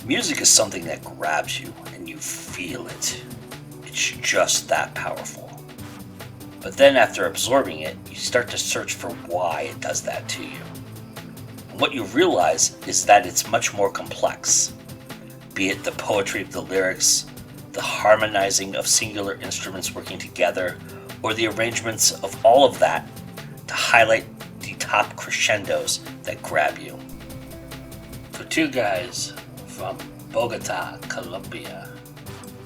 Music is something that grabs you and you feel it. It's just that powerful. But then after absorbing it, you start to search for why it does that to you. And what you realize is that it's much more complex. Be it the poetry of the lyrics, the harmonizing of singular instruments working together, or the arrangements of all of that to highlight the top crescendos that grab you. For two guys from Bogata, Colombia,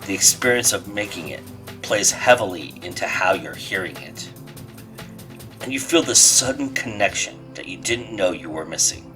the experience of making it plays heavily into how you're hearing it. And you feel this sudden connection that you didn't know you were missing.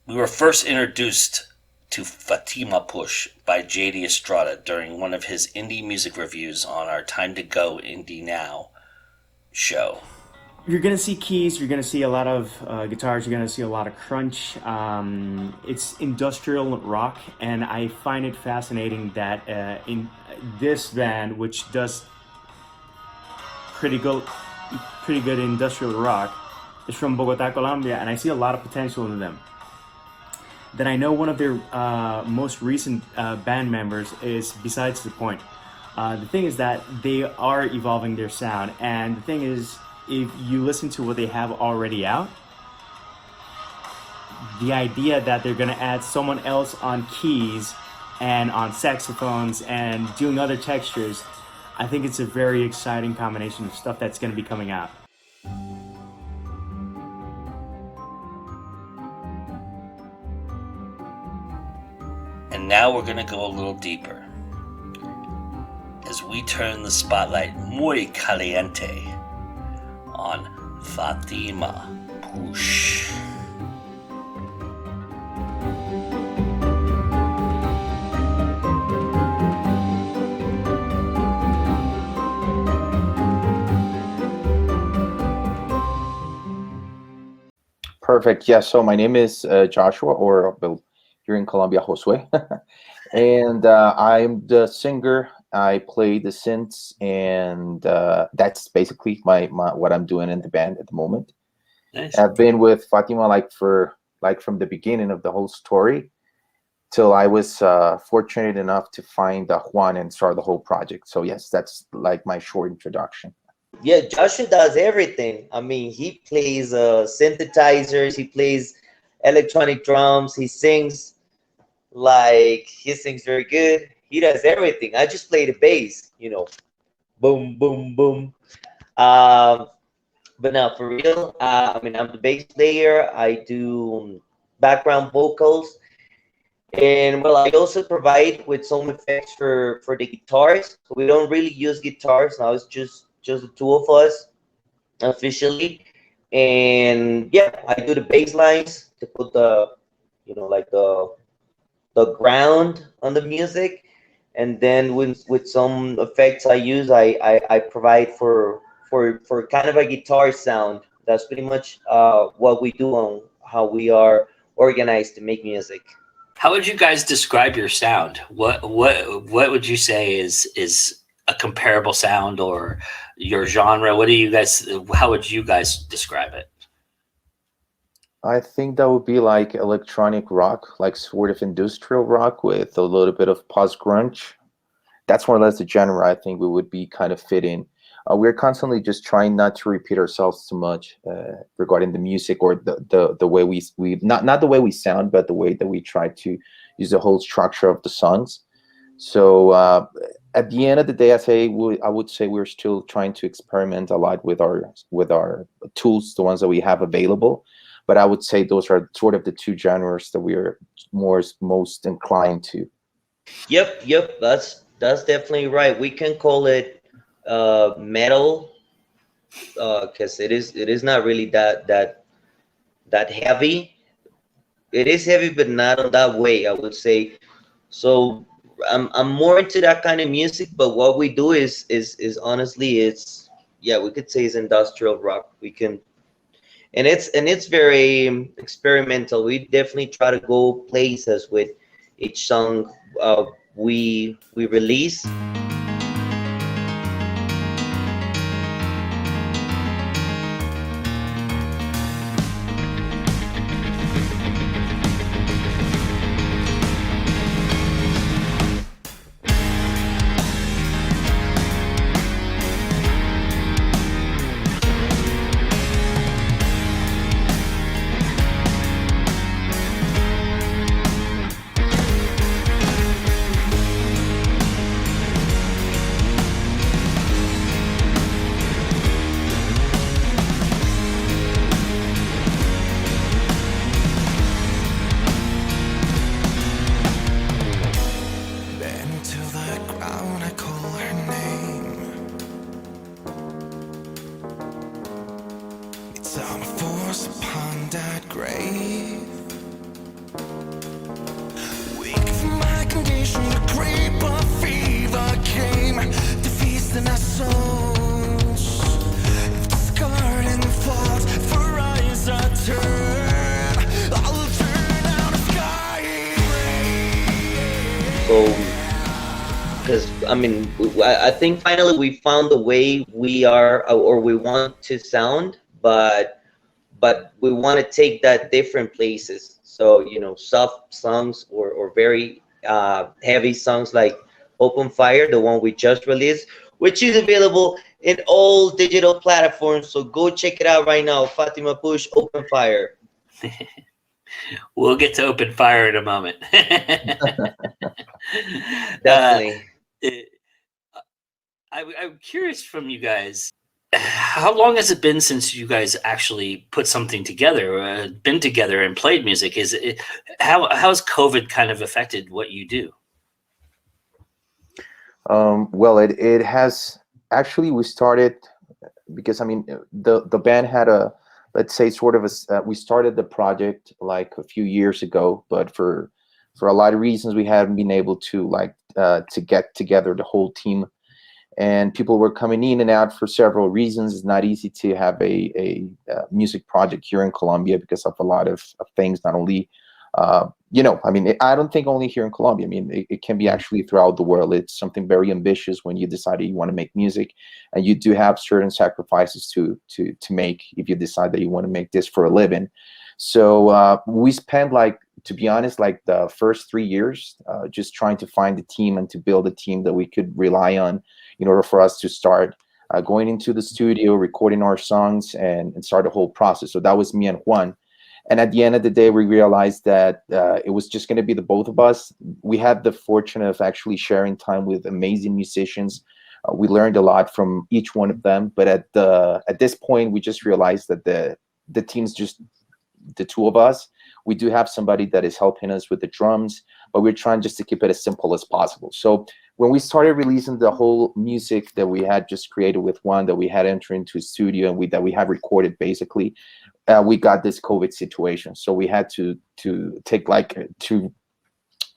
We were first introduced to Fatima Push by JD Estrada during one of his indie music reviews on our Time to Go Indie Now show. You're gonna see keys. You're gonna see a lot of guitars. You're gonna see a lot of crunch. It's industrial rock, and I find it fascinating that in this band, which does pretty good, pretty good industrial rock, is from Bogata, Colombia, and I see a lot of potential in them. Then I know one of their most recent band members is besides the point. The thing is that they are evolving their sound, and the thing is, if you listen to what they have already out, the idea that they're gonna add someone else on keys and on saxophones and doing other textures, I think it's a very exciting combination of stuff that's gonna be coming out. And now we're going to go a little deeper as we turn the spotlight muy caliente on Fatima Push. Perfect. Yeah. So my name is Joshua, or well, here in Colombia, Josue, and I'm the singer. I play the synths, and that's basically my what I'm doing in the band at the moment. Nice. I've been with Fatima like from the beginning of the whole story till I was fortunate enough to find Juan and start the whole project. So yes, that's like my short introduction. Yeah, Joshua does everything. I mean, he plays synthesizers, he plays electronic drums, he sings very good. He does everything. I just play the bass, boom, boom, boom. Um, but now for real, I mean, I'm the bass player. I do background vocals, and well, I also provide with some effects for the guitars. So we don't really use guitars now. It's just the two of us officially. And yeah, I do the bass lines to put like the ground on the music, and then with some effects I provide for kind of a guitar sound. That's pretty much what we do on how we are organized to make music. How would you guys describe your sound? What would you say is a comparable sound, or your genre? How would you guys describe it? I think that would be like electronic rock, like sort of industrial rock with a little bit of post grunge. That's more or less the genre I think we would be kind of fit in. We're constantly just trying not to repeat ourselves too much regarding the music, or the way we not the way we sound, but the way that we try to use the whole structure of the songs. So at the end of the day, I would say we're still trying to experiment a lot with our tools, the ones that we have available. But I would say those are sort of the two genres that we are most inclined to. Yep. That's definitely right. We can call it metal, because it is not really that heavy. It is heavy, but not on that way, I would say. So I'm more into that kind of music. But what we do is honestly, it's, yeah, we could say it's industrial rock. We can, and it's very experimental. We definitely try to go places with each song we release. Bend to the ground, I call her name. It's on a force upon that grave. Weak of my condition, the creep of fever came to feast in our souls. If discarding falls, for eyes I turn, I'll turn out a sky gray. So, because I mean, I think finally we found the way we are, or we want to sound, but we want to take that different places. So, soft songs, or very heavy songs like Open Fire, the one we just released, which is available in all digital platforms. So go check it out right now. Fatima Push, Open Fire. We'll get to Open Fire in a moment. Definitely. I'm curious from you guys, how long has it been since you guys actually put something together, been together and played music? How's COVID kind of affected what you do? Well, it has actually. We started because I mean the band had a, let's say, sort of we started the project like a few years ago, but for a lot of reasons we haven't been able to to get together the whole team, and people were coming in and out for several reasons. It's not easy to have a music project here in Colombia because of a lot of things, not only I mean, I don't think only here in Colombia. I mean, it can be actually throughout the world. It's something very ambitious when you decide that you want to make music, and you do have certain sacrifices to make if you decide that you want to make this for a living. So we spent, like, to be honest, like the first 3 years just trying to find a team and to build a team that we could rely on in order for us to start going into the studio, recording our songs, and start the whole process. So that was me and Juan. And at the end of the day, we realized that it was just going to be the both of us. We had the fortune of actually sharing time with amazing musicians. We learned a lot from each one of them. But at this point, we just realized that the team's just the two of us. We do have somebody that is helping us with the drums, but we're trying just to keep it as simple as possible. So when we started releasing the whole music that we had just created with Juan, that we had entered into a studio and that we had recorded, basically, we got this COVID situation. So we had to take to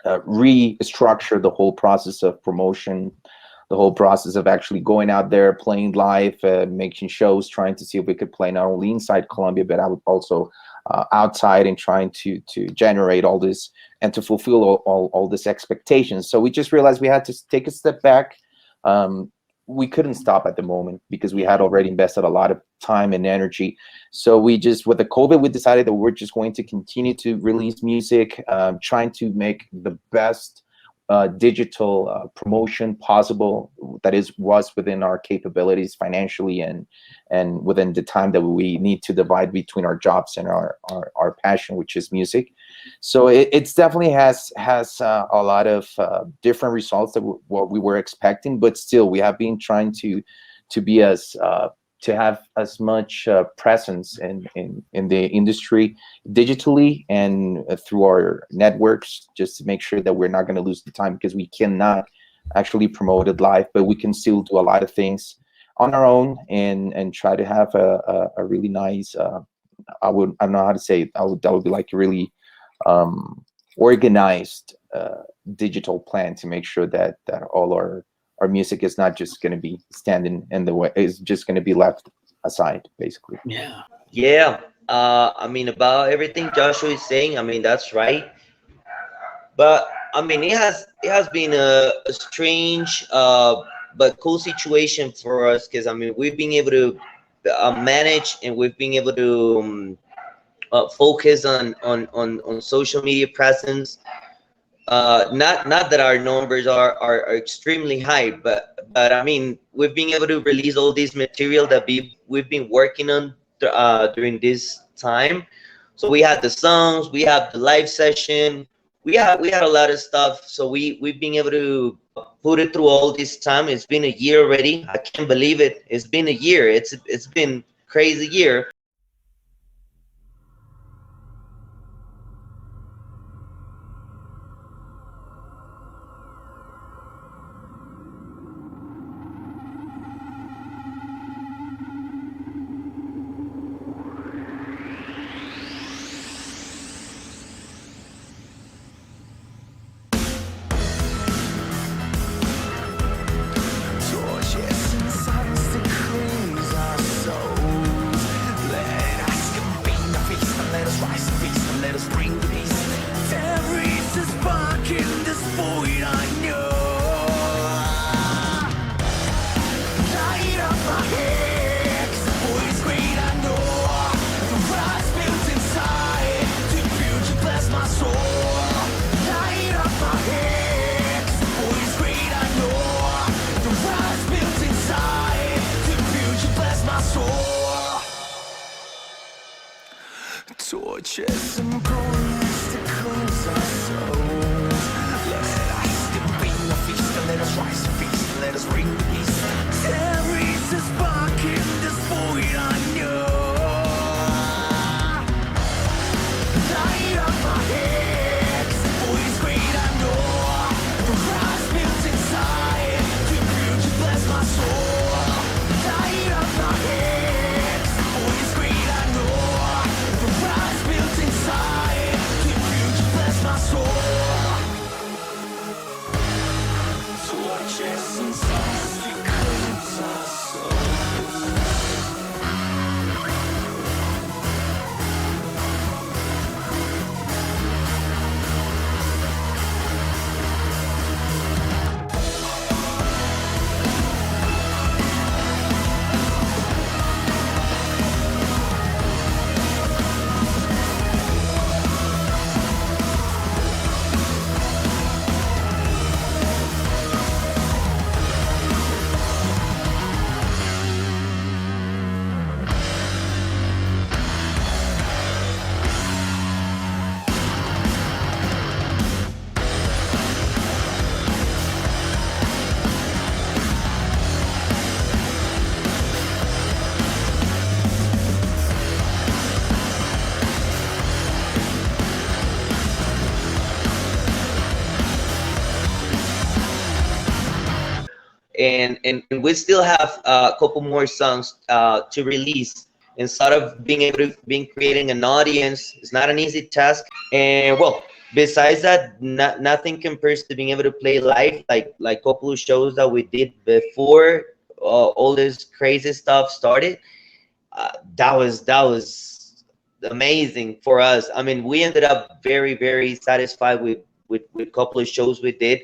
restructure the whole process of promotion, the whole process of actually going out there, playing live, making shows, trying to see if we could play not only inside Colombia, but also outside, and trying to generate all this and to fulfill all this expectations. So we just realized we had to take a step back. We couldn't stop at the moment because we had already invested a lot of time and energy. So we just, with the COVID, we decided that we're just going to continue to release music, trying to make the best digital promotion possible that was within our capabilities financially, and within the time that we need to divide between our jobs and our passion, which is music. So it's definitely has a lot of different results than what we were expecting, but still we have been trying to be as to have as much presence in the industry digitally and through our networks, just to make sure that we're not going to lose the time, because we cannot actually promote it live, but we can still do a lot of things on our own and try to have a really nice I don't know how to say it. That would be like a really organized digital plan to make sure that all our music is not just going to be standing in the way, is just going to be left aside, basically. Yeah. Yeah. I mean, about everything Joshua is saying, I mean, that's right. But I mean, it has been a strange but cool situation for us, because I mean, we've been able to manage, and we've been able to focus on social media presence. Not that our numbers are extremely high, but I mean, we've been able to release all this material that we've been working on during this time. So we had the songs, we have the live session, we had a lot of stuff. So we've been able to put it through all this time. It's been a year already. I can't believe it. It's been a year. It's been crazy year. Torches and suns that cleanse our souls. Let us convene a feast and let us rise to feast and let us bring peace. There is a spark in this void I know. Light up my head, 'cause the void's great I know. The rise built inside, the future bless my soul. Light up my head, 'cause the void's great I know. The rise built inside, the future bless my soul. Torches and coldness to cleanse our souls. Let us convene a feast and let us rise to feast and let us bring peace. There is a spark in this void I know. Light up my head, 'cause the void's great I know. The rise built inside, the future bless my soul. Light up my head, 'cause the void's great I know. The rise built inside, the future bless my soul. Torches and suns that cleanse our souls. And we still have a couple more songs to release. And sort of being able to being creating an audience is not an easy task. And well, besides that, nothing compares to being able to play live, like couple of shows that we did before all this crazy stuff started. That was amazing for us. I mean, we ended up very satisfied with couple of shows we did,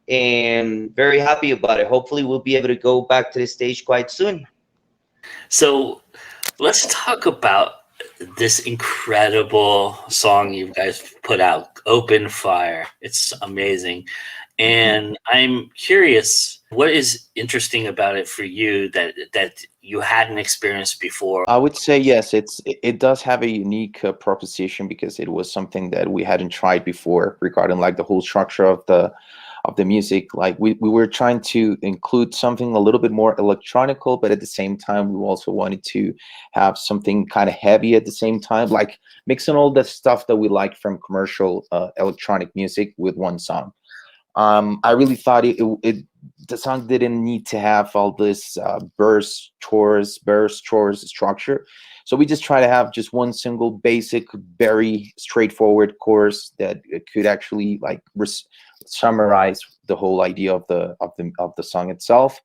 and very happy about it. Hopefully, we'll be able to go back to the stage quite soon. So let's talk about this incredible song you guys put out, Open Fire. It's amazing. And I'm curious, what is interesting about it for you that you hadn't experienced before? I would say yes. It does have a unique proposition, because it was something that we hadn't tried before, regarding like the whole structure of the music. Like we were trying to include something a little bit more electronical, but at the same time, we also wanted to have something kind of heavy at the same time, like mixing all the stuff that we like from commercial electronic music with one song. I really thought the song didn't need to have all this burst chorus structure. So we just try to have just one single basic, very straightforward chorus that it could actually like summarize the whole idea of the song itself.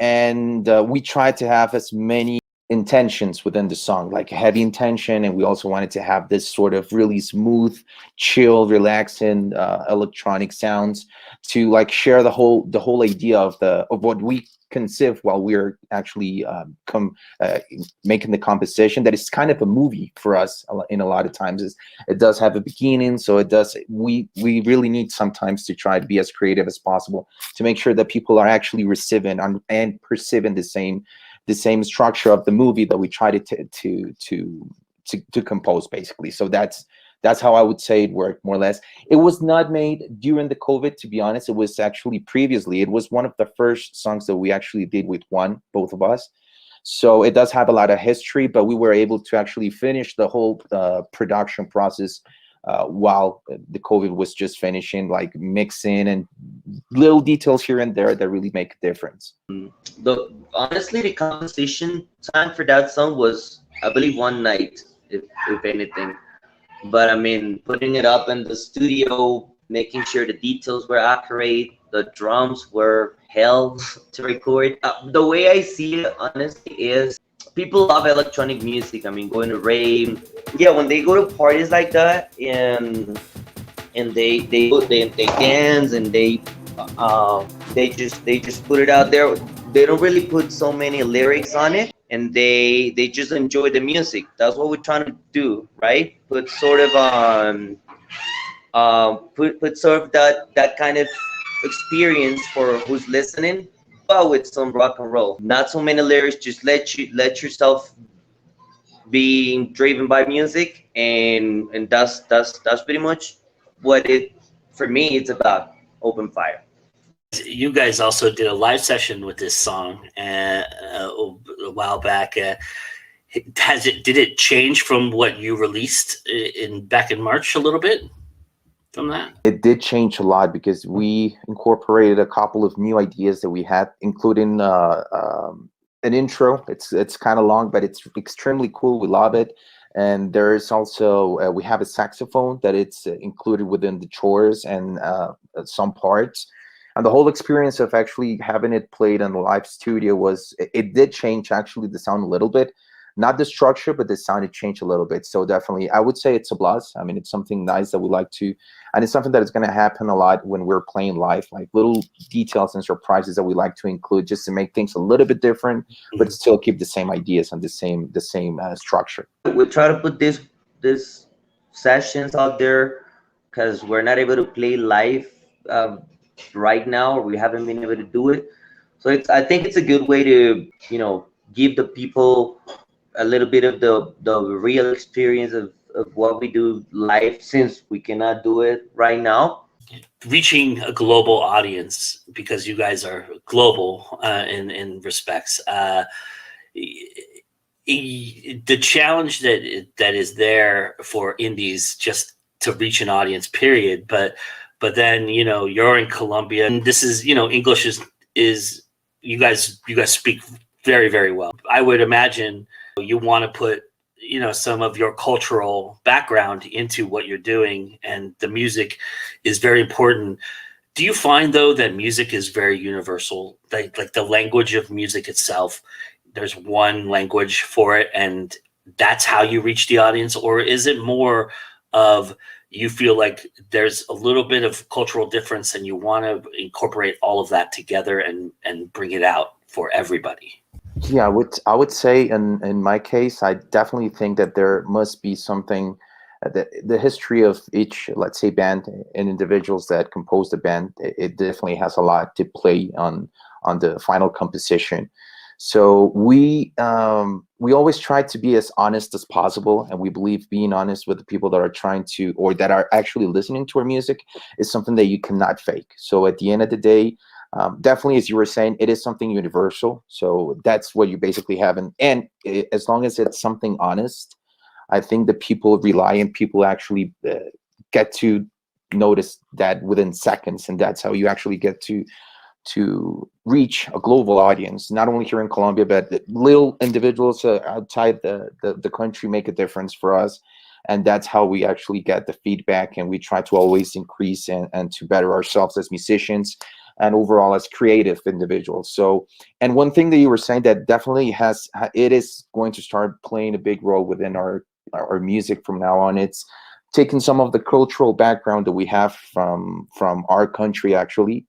And we tried to have as many intentions within the song, like a heavy intention, and we also wanted to have this sort of really smooth, chill, relaxing electronic sounds to like share the whole idea of what we conceive while we're actually making the composition. That is kind of a movie for us. In a lot of times, it does have a beginning, so it does. We really need sometimes to try to be as creative as possible to make sure that people are actually receiving and perceiving the same structure of the movie that we try to compose, basically. So that's how I would say it worked, more or less. It was not made during the COVID, to be honest. It was actually previously. It was one of the first songs that we actually did with both of us. So it does have a lot of history, but we were able to actually finish the whole production process while the COVID was just finishing, like mixing and little details here and there that really make a difference. Honestly, the composition time for that song was, I believe, one night, if anything. But I mean, putting it up in the studio, making sure the details were accurate, the drums were hell to record. The way I see it, honestly, is people love electronic music. I mean, going to rave, yeah, when they go to parties like that, and they dance, and they just put it out there. They don't really put so many lyrics on it, and they just enjoy the music. That's what we're trying to do, right? Put sort of put sort of that kind of experience for who's listening, but with some rock and roll. Not so many lyrics. Just let yourself being driven by music, and that's pretty much what it, for me, it's about. Open fire. You guys also did a live session with this song a while back. Did it change from what you released back in March a little bit from that? It did change a lot because we incorporated a couple of new ideas that we had, including an intro. It's kind of long, but it's extremely cool. We love it. And there is also we have a saxophone that it's included within the chorus and some parts. And the whole experience of actually having it played in the live studio it did change actually the sound a little bit. Not the structure, but the sound, it changed a little bit. So definitely, I would say it's a plus. I mean, it's something nice that we like to, and it's something that is going to happen a lot when we're playing live, like little details and surprises that we like to include just to make things a little bit different, but still keep the same ideas and the same structure. We try to put this sessions out there because we're not able to play live right now, or we haven't been able to do it. So I think it's a good way to give the people a little bit of the real experience of what we do live, since we cannot do it right now. Reaching a global audience, because you guys are global in respects. The challenge that is there for indies just to reach an audience, period. But then you're in Colombia, and this is English is you guys speak very, very well. I would imagine you want to put some of your cultural background into what you're doing, and the music is very important. Do you find though that music is very universal, like the language of music itself, there's one language for it and that's how you reach the audience? Or is it more of you feel like there's a little bit of cultural difference and you want to incorporate all of that together and bring it out for everybody? Yeah, I would say in my case, I definitely think that there must be something, the history of each, let's say, band and individuals that compose the band, it definitely has a lot to play on the final composition. So we always try to be as honest as possible, and we believe being honest with the people that are trying to, or that are actually listening to our music, is something that you cannot fake. So at the end of the day, definitely, as you were saying, it is something universal. So that's what you basically have, and as long as it's something honest, I think that people rely, and people actually get to notice that within seconds, and that's how you actually get to reach a global audience, not only here in Colombia, but little individuals outside the country make a difference for us. And that's how we actually get the feedback, and we try to always increase and to better ourselves as musicians and overall as creative individuals. So, and one thing that you were saying that definitely it is going to start playing a big role within our music from now on. It's taking some of the cultural background that we have from our country, actually,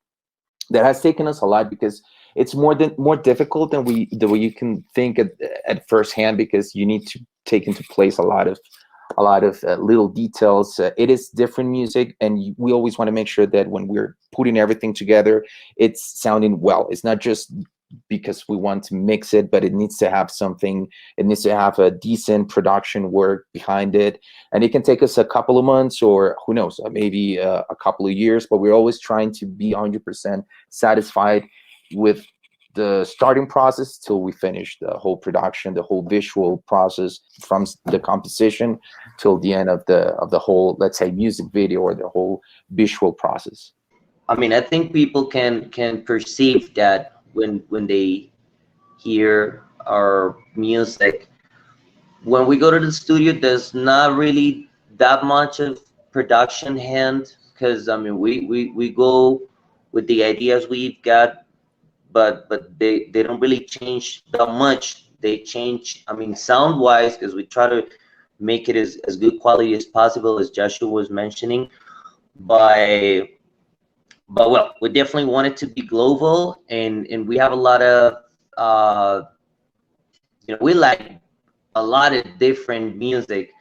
that has taken us a lot, because it's more difficult than you can think at first hand, because you need to take into place a lot of little details. It is different music, and we always want to make sure that when we're putting everything together, it's sounding well. It's not just because we want to mix it, but it needs to have something. It needs to have a decent production work behind it, and it can take us a couple of months, or who knows, maybe a couple of years. But we're always trying to be 100% satisfied with the starting process till we finish the whole production, the whole visual process, from the composition till the end of the whole, let's say, music video, or the whole visual process. I mean, I think people can perceive that when they hear our music. When we go to the studio, there's not really that much of production hand, because I mean, we go with the ideas we've got, but they don't really change that much. They change, I mean, sound wise, because we try to make it as good quality as possible, as Joshua was mentioning. But well, we definitely want it to be global, and we have a lot of we like a lot of different music,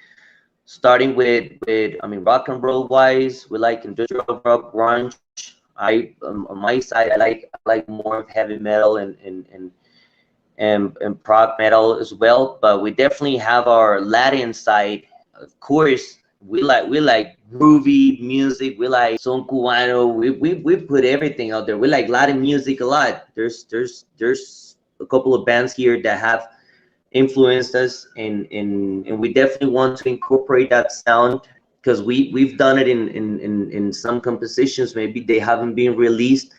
starting with I mean, rock and roll wise, we like industrial rock, grunge. On my side, I like more of heavy metal and prog metal as well. But we definitely have our Latin side. Of course, we like groovy music. We like son cubano. We put everything out there. We like Latin music a lot. There's a couple of bands here that have influenced us, and we definitely want to incorporate that sound, because we've done it in some compositions. Maybe they haven't been released,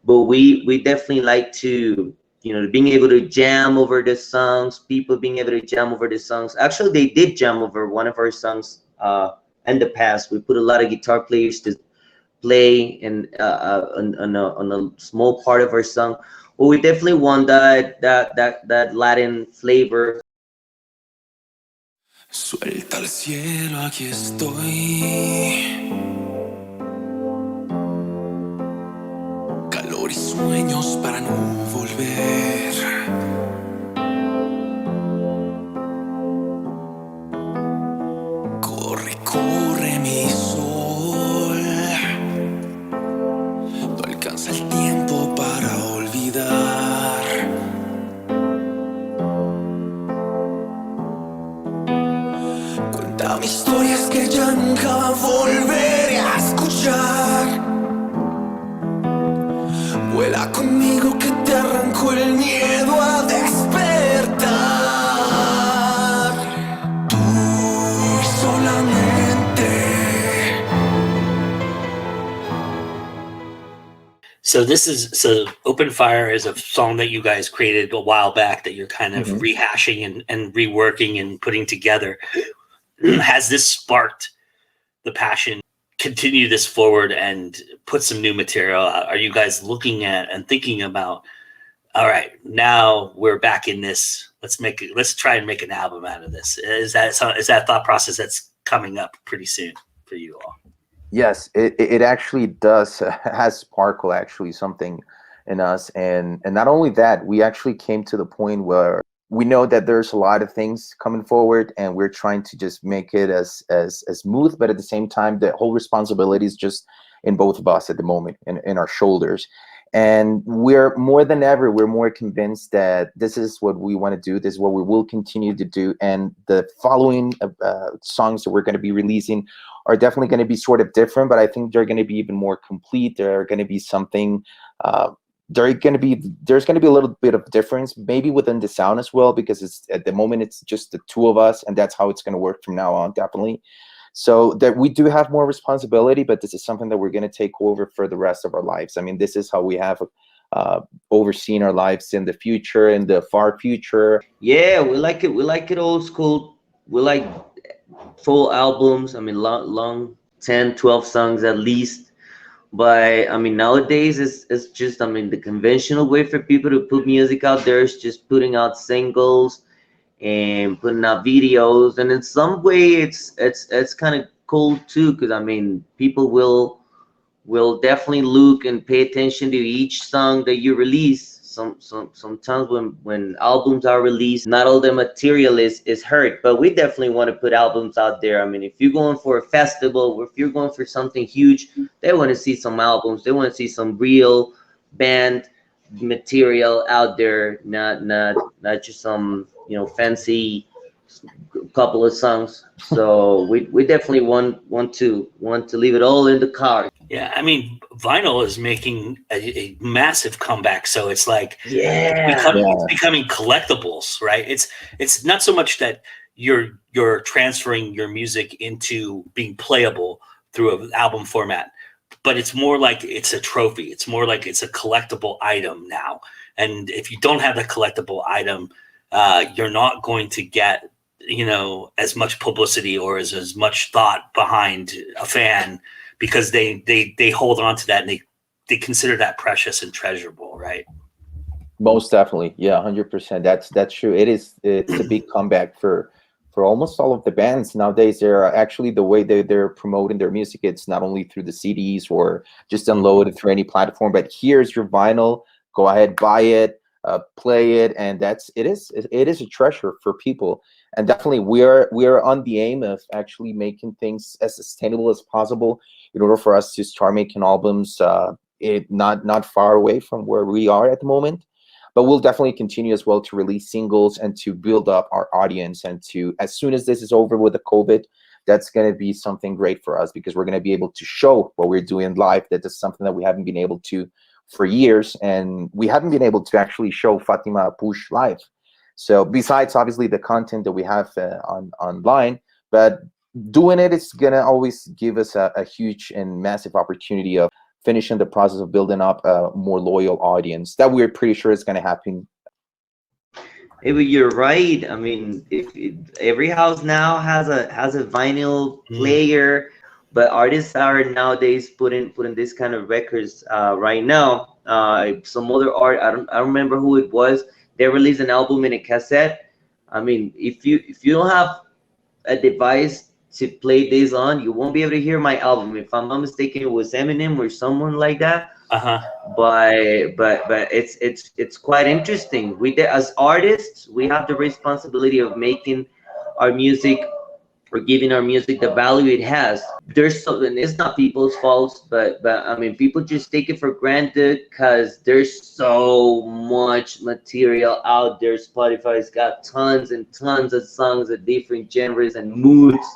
but we definitely like to, being able to jam over the songs, people being able to jam over the songs. Actually, they did jam over one of our songs in the past. We put a lot of guitar players to play on a small part of our song. Well, we definitely want that Latin flavor. Suelta el cielo, aquí estoy. Calor y sueños para no volver. Corre, corre mi sol. No alcanza el tiempo para olvidar. Cuéntame historias que ya nunca volveré a escuchar. Vuela conmigo que te arrancó el miedo a despertar. Tú solamente. So Open Fire is a song that you guys created a while back that you're kind of rehashing and reworking and putting together. Has this sparked the passion, continue this forward and put some new material out? Are you guys looking at and thinking about, all right, now we're back in this, let's try and make an album out of this? Is that thought process that's coming up pretty soon for you all? Yes, it actually does has sparkle actually something in us, and not only that, we actually came to the point where we know that there's a lot of things coming forward, and we're trying to just make it as smooth, but at the same time, the whole responsibility is just in both of us at the moment, in our shoulders. And we're more than ever, we're more convinced that this is what we want to do. This is what we will continue to do. And the following songs that we're going to be releasing are definitely going to be sort of different, but I think they're going to be even more complete. They're going to be something, there's going to be a little bit of difference, maybe within the sound as well, because it's at the moment it's just the two of us, and that's how it's going to work from now on, definitely. So that we do have more responsibility, but this is something that we're going to take over for the rest of our lives. I mean, this is how we have overseen our lives in the future, in the far future. Yeah, we like it. We like it old school. We like full albums. I mean, long 10, 12 songs at least. But I mean, nowadays it's just, I mean, the conventional way for people to put music out there is just putting out singles and putting out videos. And in some way, it's kind of cool too, because I mean, people will definitely look and pay attention to each song that you release. Sometimes when albums are released, not all the material is heard, but we definitely want to put albums out there. I mean, if you're going for a festival or if you're going for something huge, they want to see some albums. They want to see some real band material out there, not just some, you know, fancy couple of songs. So we definitely want to leave it all in the car. Yeah, I mean, vinyl is making a massive comeback. So it's like Yeah. it's becoming collectibles, right? It's not so much that you're transferring your music into being playable through an album format, but it's more like it's a trophy. It's more like it's a collectible item now. And if you don't have the collectible item, you're not going to get, you know, as much publicity or as much thought behind a fan, because they hold on to that and they consider that precious and treasurable, right? Most definitely, yeah, 100%. That's true. It's a big comeback for almost all of the bands nowadays. They're actually, the way they're promoting their music, it's not only through the CDs or just download it through any platform, but here's your vinyl. Go ahead, buy it, play it, and it is a treasure for people. And definitely, we are on the aim of actually making things as sustainable as possible in order for us to start making albums. Not far away from where we are at the moment. But we'll definitely continue as well to release singles and to build up our audience. And to, as soon as this is over with the COVID, that's going to be something great for us, because we're going to be able to show what we're doing live. That is something that we haven't been able to for years. And we haven't been able to actually show Fatima Push live. So besides, obviously, the content that we have online, but doing it is going to always give us a huge and massive opportunity of finishing the process of building up a more loyal audience that we're pretty sure is going to happen. Hey, but you're right. I mean, every house now has a vinyl player, but artists are nowadays putting this kind of records right now. Some other art, I don't remember who it was. They released an album in a cassette. I mean, if you don't have a device to play this on, you won't be able to hear my album. If I'm not mistaken, it was Eminem or someone like that. But it's quite interesting. As artists, we have the responsibility of making our music, or giving our music the value it has. There's something, it's not people's faults, but I mean, people just take it for granted because there's so much material out there. Spotify's got tons and tons of songs of different genres and moods,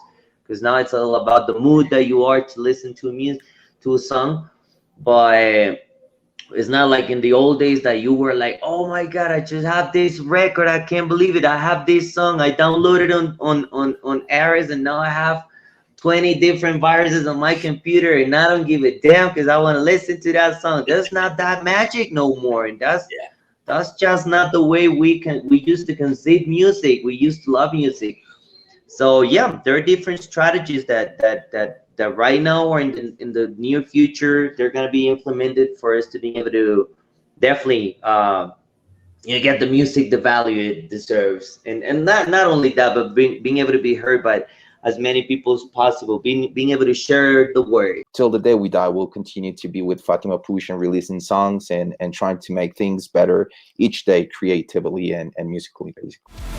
because now it's all about the mood that you are to listen to a song. But it's not like in the old days that you were like, oh my god, I just have this record, I can't believe it, I have this song, I downloaded on Ares, and now I have 20 different viruses on my computer, and I don't give a damn because I want to listen to that song. That's not that magic no more, and that's just not the way we used to conceive music. We used to love music. So yeah, there are different strategies that right now or in the near future they're going to be implemented for us to be able to definitely get the music the value it deserves, and not only that, but being able to be heard by as many people as possible, being able to share the word. Till the day we die, we'll continue to be with Fatima Push and releasing songs and trying to make things better each day, creatively and musically, basically.